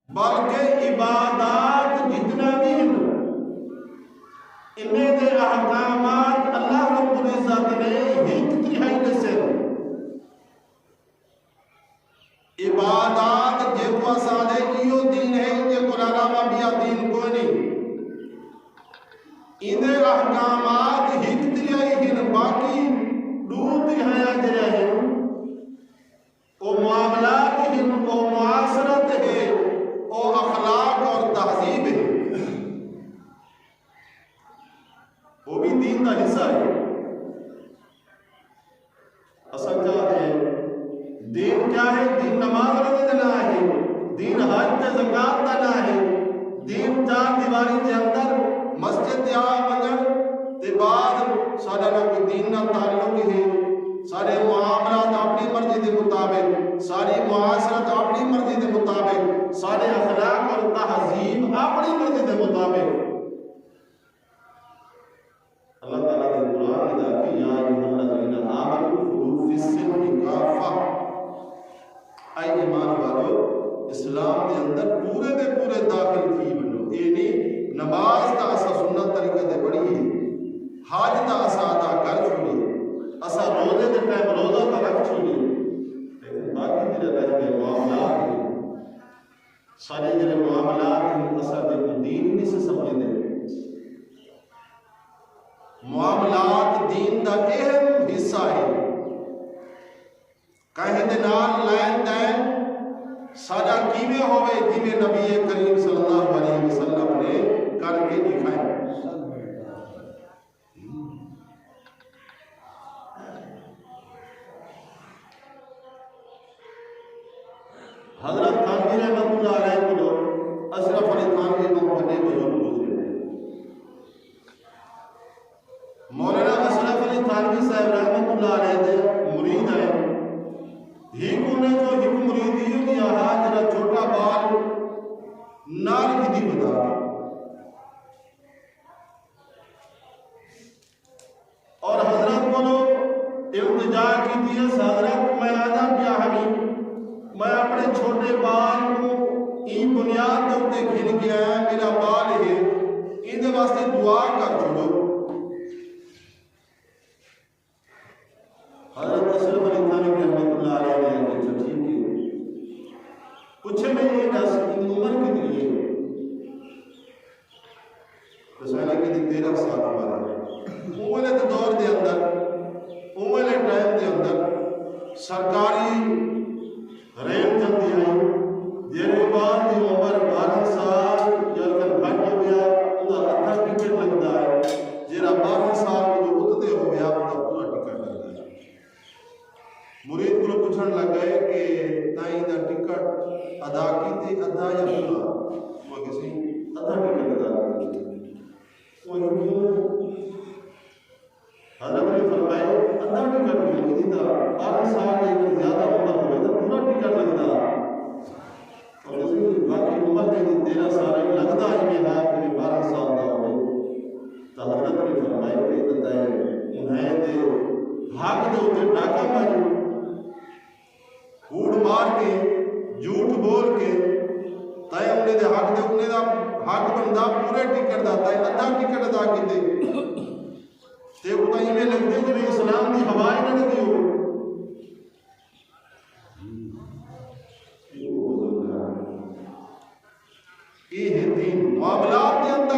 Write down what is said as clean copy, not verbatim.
बल्कि इबादात जितना भी हैं इन्हें दे अहकामात अल्लाह रब्बुल इज्जत ने एक तिहाई दे से इबादात जेको असादे इयो दीन है जे कुरान में भी दीन कोई नहीं इन्हें अहकामात एक तिहाई हैं बाकी दो तिहाई जरा हैं वो मामलात हैं वो मुआशरत है वो अखलाक और तहजीब है वो भी दीन का हिस्सा है। असल क्या है दीन क्या है? दीन नमाज रोजे देना है, दीन हज ते ज़कात देना है, दीन चार दीवारी के अंदर मस्जिद या मंदिर के बाद साडा ना कोई दीन ना ताल्लुक है। सारे मुआमलात अपनी मर्जी के मुताबिक, सारी मुआशरत अपनी मर्जी के मुताबिक, सारे अखलाक और तहजीब अपनी मर्जी के मुताबिक। अल्लाह ताला ने कुरान में कहा कि या अय्युहल्लज़ीना आमनू खुलू फिस्सिल्मी काफ़ा, ऐ ईमान वालो इस्लाम के अंदर पूरे दे पूरे दाखिल थी बनो। ये नहीं नमाज का असा सुन्नत तरीके से पढ़िए, हज का असा अदा कर छोड़िए, असा रोजे के टाइम रोजा तो रख छोड़िए, लेकिन बाकी जो रह गए मामलात हैं सारे जो मामलात हैं असा जो दीन नहीं से समझते। मामलात दीन का अहम हिस्सा है। कहीं दे नाल लैन दैन साडा किवें होवे जिवें नबी करीम सल्लल्लाहु अलैहि वसल्लम ने करके दिखाया। हजरत थानवी रहमतुल्लाह अलैह को अशरफ अली थानवी को बड़े बुजुर्ग गुजरे। मौलाना अशरफ अली थानवी साहब रहमतुल्लाह अलैह दे मुरीद है। हिक ने जो हिक मुरीद यो दिया है जरा छोटा बाल नाल की बता और हजरत को इल्तिजा की दिए हजरत मैं आजा क्या हमी मैं अपने छोटे बाल को ई बुनियाद के उत्ते खिल के आया, मेरा बाल है इहदे वास्ते दुआ कर छोड़ो। हजरत अशरफ अली थानवी रहमतुल्लाह अलैह ने कहा ठीक है। पूछे मैं ये दस की उम्र कितनी है? तो साला की 13 साल उम्र है। उम्र के दौर के अंदर उम्र के टाइम के अंदर सरकारी रेल चलती है जेरे बाद की उम्र 12 साल या घट हो गया उसका अद्धा टिकट लगता है। जेरा 12 साल जो उतते हो गया उसका पूरा टिकट लगता है। मुरीद को पूछन लग गए कि ताई दा टिकट अदा कीते अदा या पूरा? वो किसी अदा टिकट अदा कीते। वो क्यों? हजरत ने फरमाया अदा टिकट मिली थी 12 साल या ज्यादा उम्र हो तो पूरा टिकट लगता और किसी बाकी उम्र के 13 साल लगता ही में है कि 12 साल का हो। तो हजरत ने फरमाया कि बताए उन्हें दे भाग दे उते डाका मारी कूड़ मार के झूठ बोल के तय उन्हें दे हक दे उन्हें दा हक बनदा पूरे टिकट दा तय अद्धा टिकट अदा कीते ते उताई में लगदे जिवें इस्लाम दी हवा ही ना लगी हो। ये है दीन। मामलात के अंदर